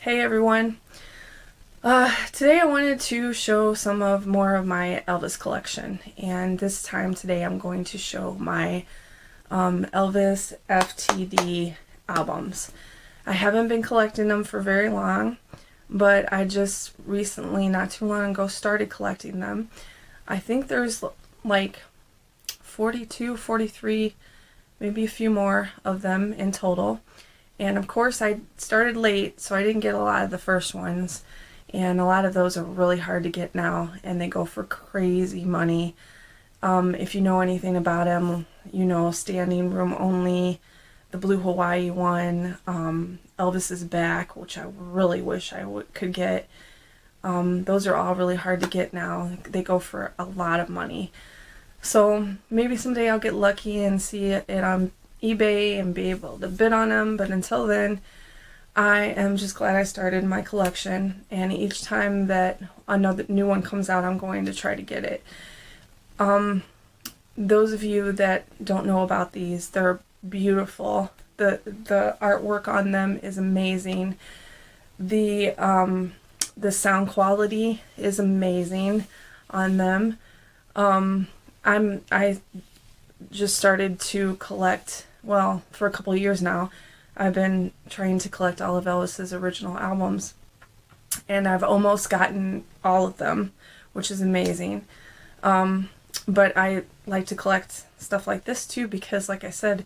Hey everyone. Today I wanted to show more of my Elvis collection, and this time today I'm going to show my Elvis FTD albums. I haven't been collecting them for very long, but I just recently, not too long ago, started collecting them. I think there's like 42, 43, maybe a few more of them in total. And of course I started late, so I didn't get a lot of the first ones. And a lot of those are really hard to get now, and they go for crazy money. If you know anything about them, you know Standing Room Only, the Blue Hawaii one, Elvis is Back, which I really wish could get. Those are all really hard to get now. They go for a lot of money. So maybe someday I'll get lucky and see it on eBay and be able to bid on them, but until then I am just glad I started my collection, and each time that another new one comes out I'm going to try to get it. Those of you that don't know about these, they're beautiful. The artwork on them is amazing. The sound quality is amazing on them. I just started to collect, well, for a couple of years now. I've been trying to collect all of Elvis's original albums, and I've almost gotten all of them, which is amazing. But I like to collect stuff like this too because, like I said,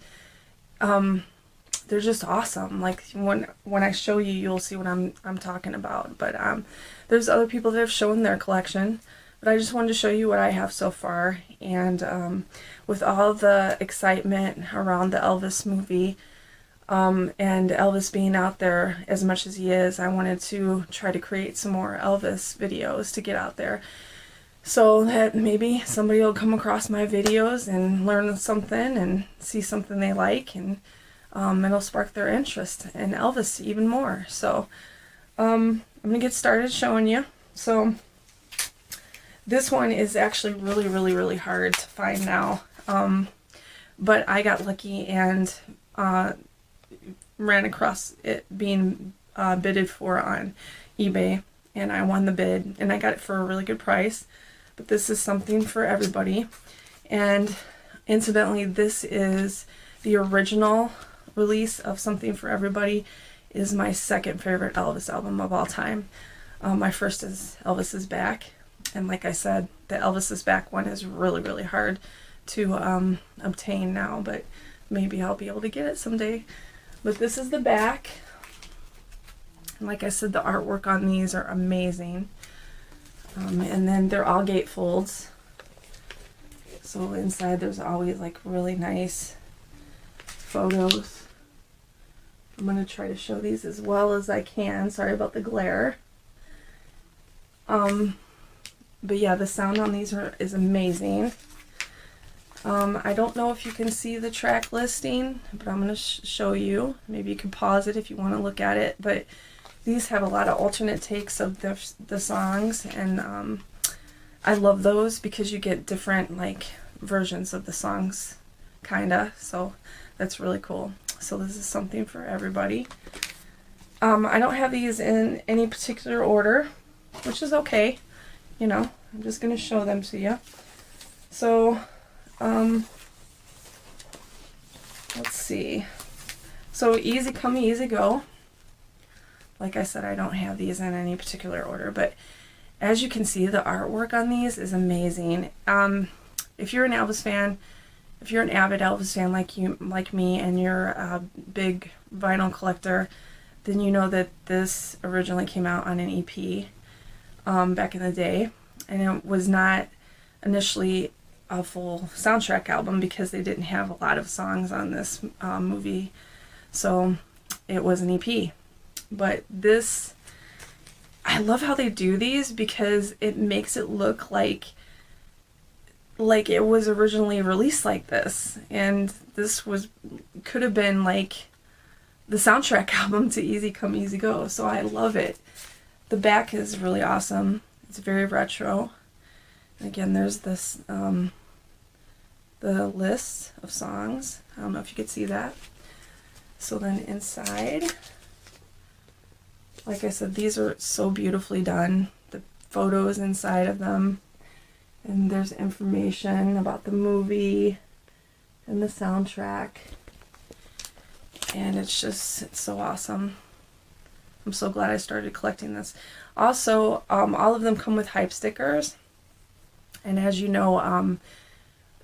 they're just awesome. Like when I show you, you'll see what I'm talking about. But there's other people that have shown their collection, but I just wanted to show you what I have so far. And with all the excitement around the Elvis movie, and Elvis being out there as much as he is, I wanted to try to create some more Elvis videos to get out there, so that maybe somebody will come across my videos and learn something and see something they like, and it'll spark their interest in Elvis even more. So I'm gonna get started showing you. So this one is actually really hard to find now, but I got lucky and ran across it being bidded for on eBay, and I won the bid, and I got it for a really good price. But this is Something for Everybody, and incidentally, this is the original release of Something for Everybody. Is my second favorite Elvis album of all time. My first is Elvis is Back, and like I said, the Elvis is Back one is really hard to obtain now, but maybe I'll be able to get it someday. But this is the back, and like I said, the artwork on these are amazing. And then they're all gatefolds, so inside there's always like really nice photos. I'm going to try to show these as well as I can. Sorry about the glare. But yeah, the sound on these is amazing. I don't know if you can see the track listing, but I'm going to show you. Maybe you can pause it if you want to look at it. But these have a lot of alternate takes of the songs, and I love those because you get different like versions of the songs, kinda. So that's really cool. So this is Something for Everybody. I don't have these in any particular order, which is okay. You know, I'm just going to show them to you. So let's see. So Easy Come, Easy Go. Like I said, I don't have these in any particular order, but as you can see, the artwork on these is amazing. If you're an Elvis fan, if you're an avid Elvis fan like me, and you're a big vinyl collector, then you know that this originally came out on an EP back in the day, and it was not initially a full soundtrack album because they didn't have a lot of songs on this movie, so it was an EP. But this, I love how they do these because it makes it look like it was originally released like this, and this could have been like the soundtrack album to Easy Come Easy Go. So I love it. The back is really awesome. It's very retro. And again, there's this the list of songs. I don't know if you could see that. So then inside Like I said, these are so beautifully done. The photos inside of them. And there's information about the movie and the soundtrack. And it's so awesome. I'm so glad I started collecting this. Also, all of them come with hype stickers. And as you know,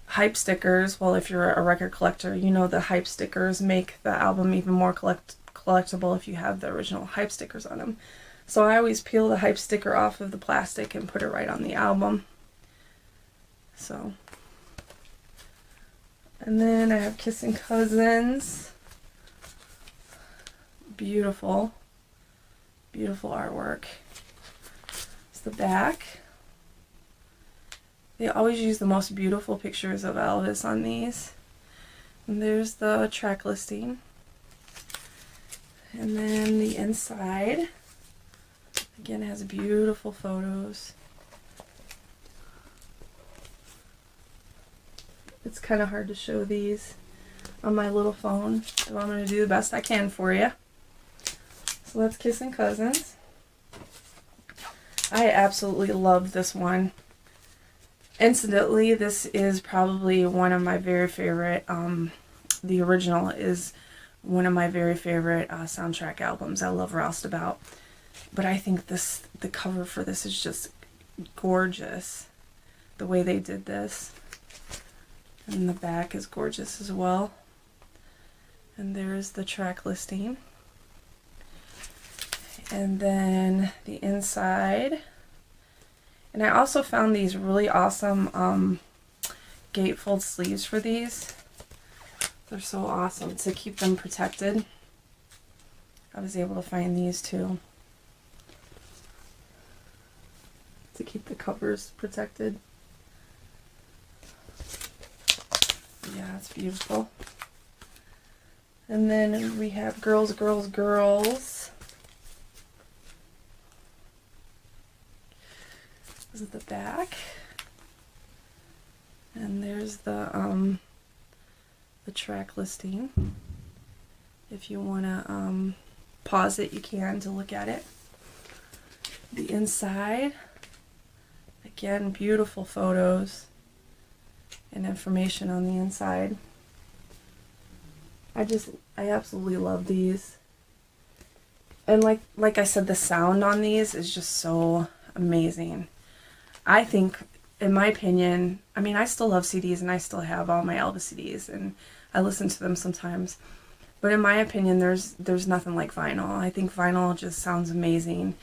hype stickers, well, if you're a record collector, you know the hype stickers make the album even more collectible if you have the original hype stickers on them. So I always peel the hype sticker off of the plastic and put it right on the album. So, and then I have Kissing Cousins. Beautiful, beautiful artwork. It's the back. They always use the most beautiful pictures of Elvis on these. And there's the track listing. And then the inside, again, has beautiful photos. It's kind of hard to show these on my little phone, so I'm going to do the best I can for you. So that's Kissing Cousins. I absolutely love this one. Incidentally, this is probably one of my very favorite, the original is one of my very favorite soundtrack albums. I love Roustabout. But I think the cover for this is just gorgeous. The way they did this. And the back is gorgeous as well. And there's the track listing. And then the inside. And I also found these really awesome gatefold sleeves for these. They're so awesome to keep them protected. I was able to find these too, to keep the covers protected. Yeah, it's beautiful. And then we have Girls, Girls, Girls. This is the back. And there's the track listing. If you want to pause it, you can to look at it. The inside. Again, beautiful photos and information on the inside. I absolutely love these. And like I said, the sound on these is just so amazing. I think, in my opinion, I mean, I still love CDs and I still have all my Elvis CDs and I listen to them sometimes. But in my opinion, there's nothing like vinyl. I think vinyl just sounds amazing.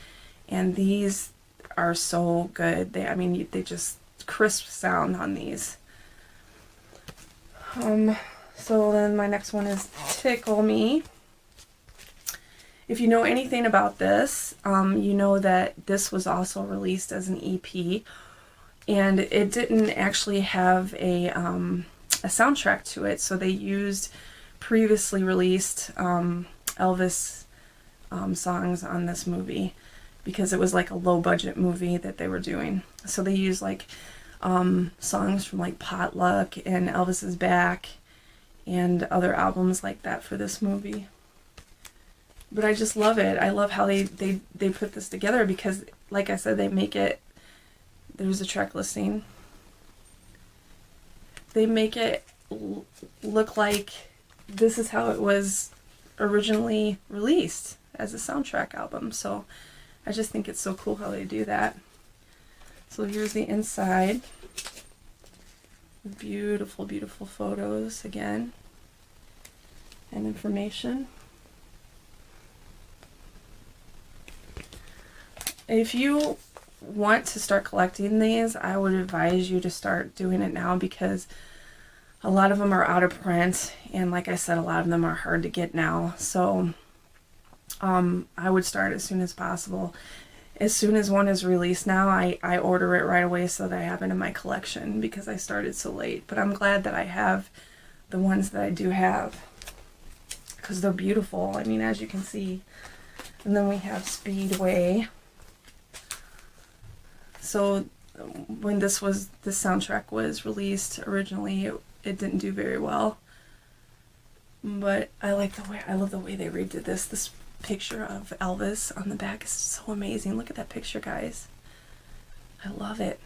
And these are so good. They just crisp sound on these. So then my next one is Tickle Me. If you know anything about this, you know that this was also released as an EP, and it didn't actually have a soundtrack to it, so they used previously released Elvis songs on this movie because it was like a low budget movie that they were doing. So they used like songs from like Potluck and Elvis is Back and other albums like that for this movie. But I just love it. I love how they put this together because, like I said, they make it, there's a track listing. They make it look like this is how it was originally released as a soundtrack album. So I just think it's so cool how they do that. So here's the inside. Beautiful, beautiful photos again. And information. If you want to start collecting these, I would advise you to start doing it now because a lot of them are out of print, and like I said, a lot of them are hard to get now. So I would start as soon as possible. As soon as one is released now, I order it right away so that I have it in my collection because I started so late. But I'm glad that I have the ones that I do have because they're beautiful. I mean, as you can see. And then we have Speedway. So when this soundtrack was released originally, it didn't do very well. But I love the way they redid this. picture of Elvis on the back is so amazing. Look at that picture, guys. I love it.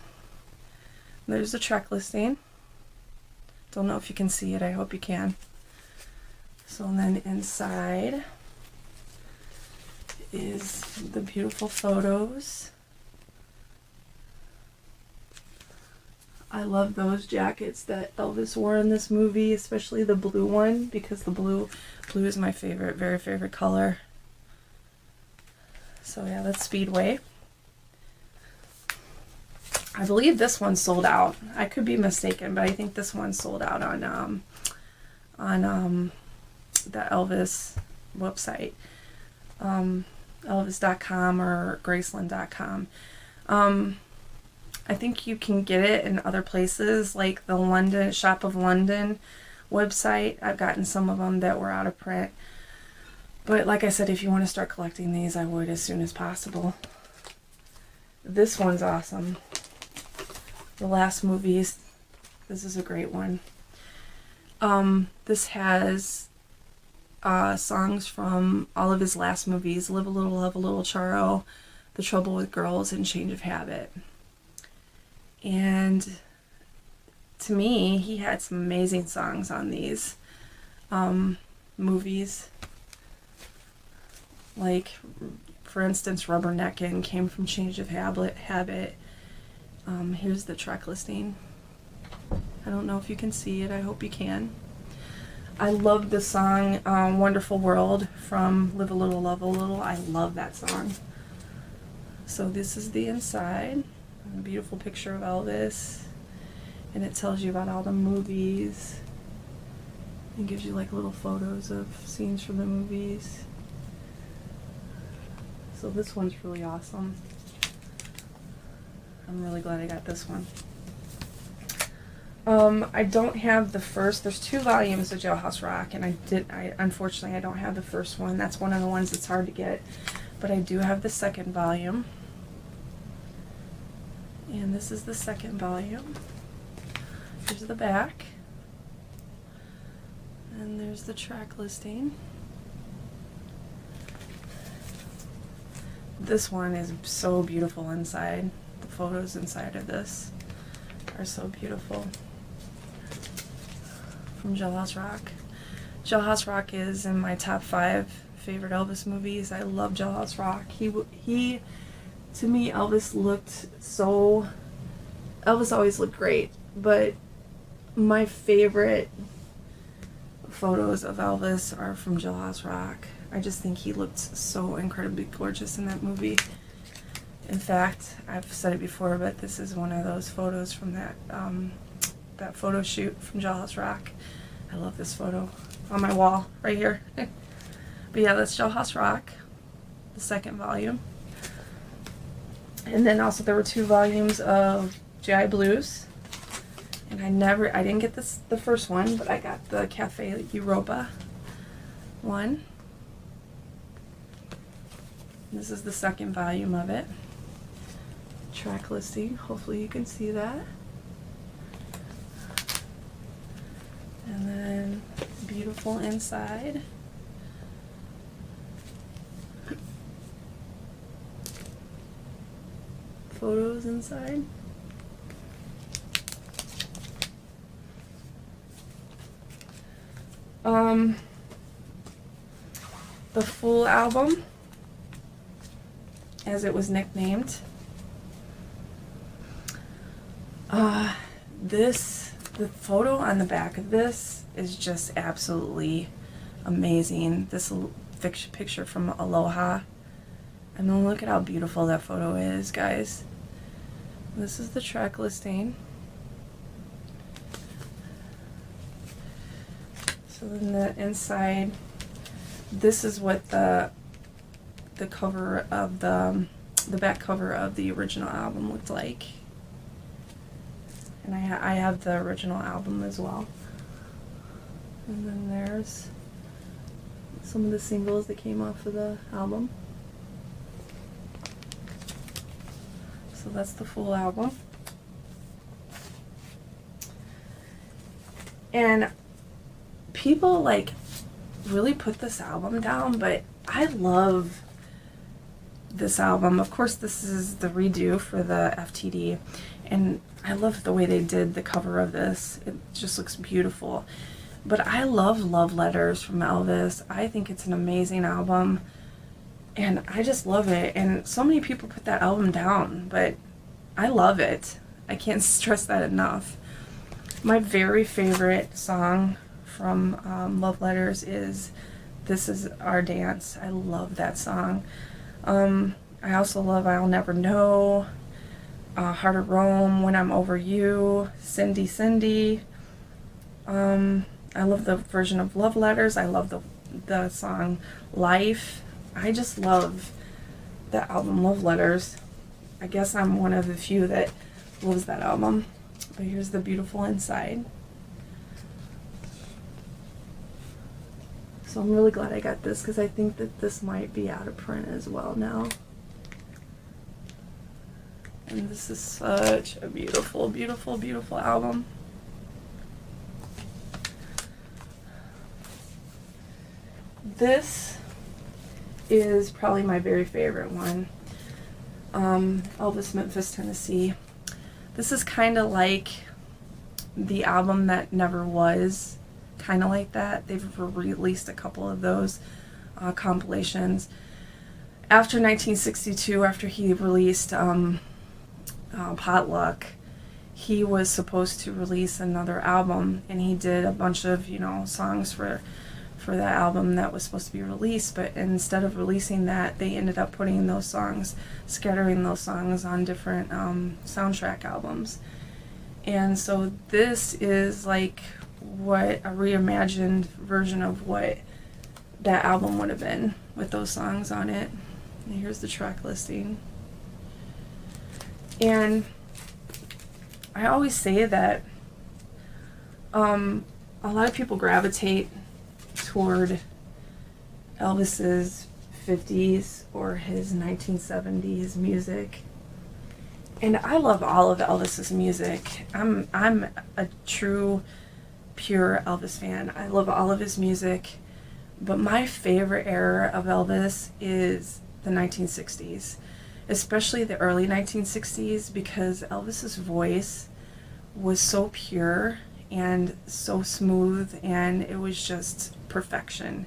There's the track listing. Don't know if you can see it. I hope you can. So then inside is the beautiful photos. I love those jackets that Elvis wore in this movie, especially the blue one, because the blue is my favorite, very favorite color. So yeah, that's Speedway. I believe this one sold out. I could be mistaken, but I think this one sold out on the Elvis website, Elvis.com or Graceland.com. I think you can get it in other places, like the London Shop of London website. I've gotten some of them that were out of print. But like I said, if you want to start collecting these, I would as soon as possible. This one's awesome. The Last Movies. This is a great one. This has songs from all of his last movies: Live a Little, Love a Little, Charo, The Trouble with Girls, and Change of Habit. And to me, he had some amazing songs on these movies. Like, for instance, Rubberneckin' came from Change of Habit. Here's the track listing. I don't know if you can see it. I hope you can. I love the song Wonderful World from Live a Little, Love a Little. I love that song. So this is the inside. A beautiful picture of Elvis. And it tells you about all the movies. It gives you like little photos of scenes from the movies. So this one's really awesome. I'm really glad I got this one. I don't have the first. There's 2 volumes of Jailhouse Rock, and unfortunately I don't have the first one. That's one of the ones that's hard to get. But I do have the second volume. And this is the second volume. Here's the back. And there's the track listing. This one is so beautiful inside. The photos inside of this are so beautiful. From Jailhouse Rock. Jailhouse Rock is in my top 5 favorite Elvis movies. I love Jailhouse Rock. He to me, Elvis always looked great, but my favorite photos of Elvis are from Jailhouse Rock. I just think he looked so incredibly gorgeous in that movie. In fact, I've said it before, but this is one of those photos from that photo shoot from Jailhouse Rock. I love this photo on my wall right here. But yeah, that's Jailhouse Rock, the second volume. And then also there were 2 volumes of GI Blues. And I didn't get the first one, but I got the Cafe Europa one. This is the second volume of it. Track listing. Hopefully you can see that. And then beautiful inside. Photos inside. The full album, as it was nicknamed. The photo on the back of this is just absolutely amazing. This picture from Aloha. I mean, look at how beautiful that photo is, guys. This is the track listing. So then the inside, this is what the cover of the back cover of the original album looked like. And I have the original album as well. And then there's some of the singles that came off of the album. So that's the full album. And people like really put this album down, but I love this album. Of course, this is the redo for the FTD, and I love the way they did the cover of this. It just looks beautiful. But I love Love Letters from Elvis. I think it's an amazing album, and I just love it. And so many people put that album down, but I love it. I can't stress that enough. My very favorite song from Love Letters is This Is Our Dance. I love that song. I also love I'll Never Know, Heart of Rome, When I'm Over You, Cindy Cindy. I love the version of Love Letters. I love the song Life. I just love the album Love Letters. I guess I'm one of the few that loves that album. But here's the beautiful inside. So I'm really glad I got this because I think that this might be out of print as well now. And this is such a beautiful, beautiful, beautiful album. This is probably my very favorite one. Elvis Memphis Tennessee. This is kind of like the album that never was, kind of like that. They've released a couple of those compilations. After 1962, after he released Potluck, he was supposed to release another album, and he did a bunch of, songs for that album that was supposed to be released, but instead of releasing that, they ended up putting those songs, scattering those songs on different soundtrack albums. And so this is like what a reimagined version of what that album would have been with those songs on it. And here's the track listing. And I always say that a lot of people gravitate toward Elvis's 50s or his 1970s music. And I love all of Elvis's music. I'm a true, pure Elvis fan. I love all of his music. But my favorite era of Elvis is the 1960s, especially the early 1960s, because Elvis's voice was so pure and so smooth, and it was just perfection,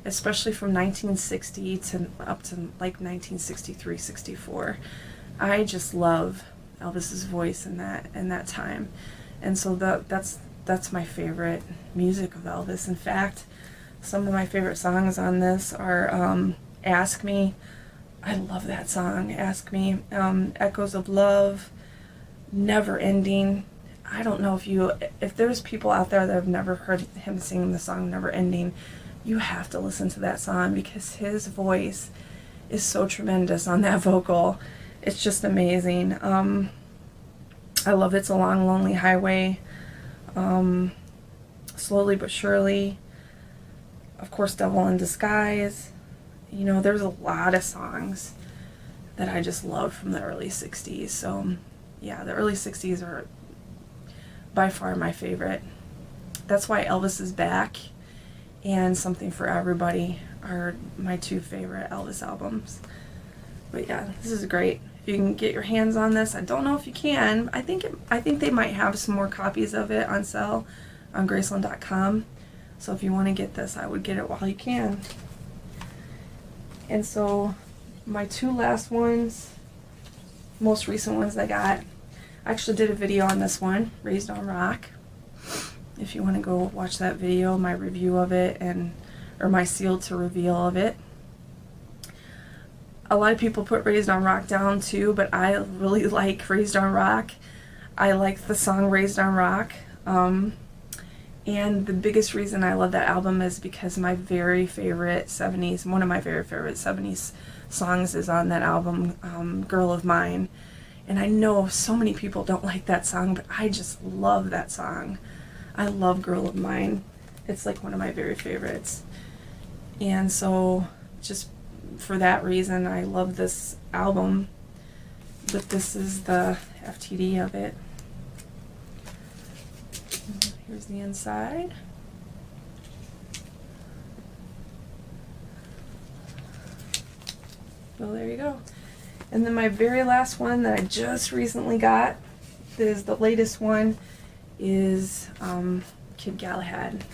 especially from 1960 to up to like 1963, 64. I just love Elvis's voice in that time, and so that's my favorite music of Elvis. In fact, some of my favorite songs on this are Ask Me. I love that song, Ask Me. Echoes of Love, Never Ending. I don't know if there's people out there that have never heard him sing the song Never Ending, you have to listen to that song because his voice is so tremendous on that vocal. It's just amazing. I love It's a Long, Lonely Highway, Slowly But Surely, of course, Devil in Disguise. There's a lot of songs that I just love from the early 60s. So, yeah, the early 60s are by far my favorite. That's why Elvis Is Back and Something for Everybody are my two favorite Elvis albums. But yeah, this is great. If you can get your hands on this, I don't know if you can. I think they might have some more copies of it on sale on Graceland.com. So if you want to get this, I would get it while you can. And so my two last ones, most recent ones I got, I actually did a video on this one, Raised on Rock. If you want to go watch that video, my review of it, or my sealed to reveal of it. A lot of people put Raised on Rock down too, but I really like Raised on Rock. I like the song Raised on Rock. And the biggest reason I love that album is because my very favorite 70s, one of my very favorite 70s songs is on that album, Girl of Mine. And I know so many people don't like that song, but I just love that song. I love Girl of Mine. It's like one of my very favorites. And so just for that reason, I love this album. But this is the FTD of it. Here's the inside. Well, there you go. And then my very last one that I just recently got, is the latest one, is Kid Galahad.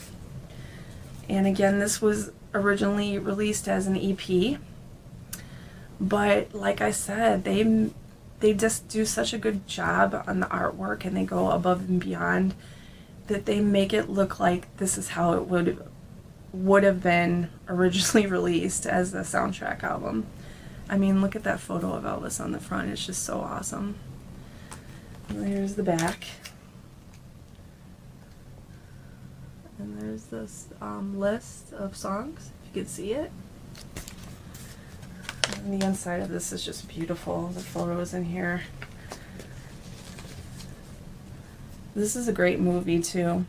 And again, this was originally released as an EP, but like I said, they just do such a good job on the artwork, and they go above and beyond, that they make it look like this is how it would have been originally released as a soundtrack album. I mean, look at that photo of Elvis on the front. It's just so awesome. And here's the back. And there's this list of songs, if you can see it. And the inside of this is just beautiful. The photos in here. This is a great movie too.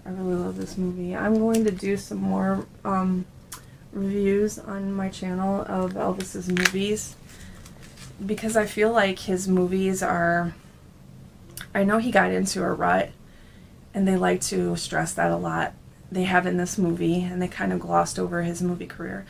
I really love this movie. I'm going to do some more reviews on my channel of Elvis's movies, because I feel like his movies are, I know he got into a rut, and they like to stress that a lot. They have in this movie, and they kind of glossed over his movie career.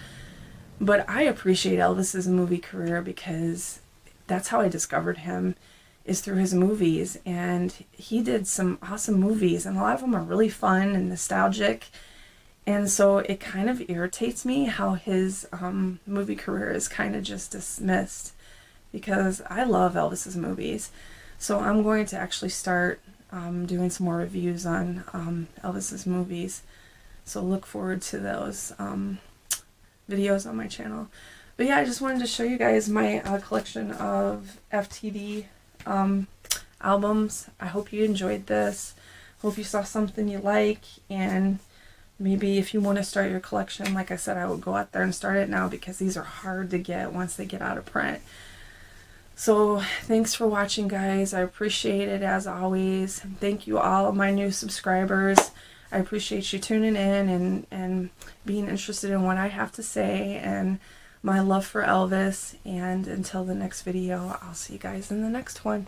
But I appreciate Elvis's movie career because that's how I discovered him, is through his movies. And he did some awesome movies, and a lot of them are really fun and nostalgic. And so it kind of irritates me how his movie career is kind of just dismissed, because I love Elvis's movies. So I'm going to actually start doing some more reviews on Elvis's movies. So look forward to those videos on my channel. But yeah, I just wanted to show you guys my collection of FTD albums. I hope you enjoyed this. Hope you saw something you like, and maybe if you want to start your collection, like I said, I would go out there and start it now, because these are hard to get once they get out of print. So thanks for watching, guys. I appreciate it as always. Thank you all my new subscribers. I appreciate you tuning in and being interested in what I have to say and my love for Elvis. And until the next video, I'll see you guys in the next one.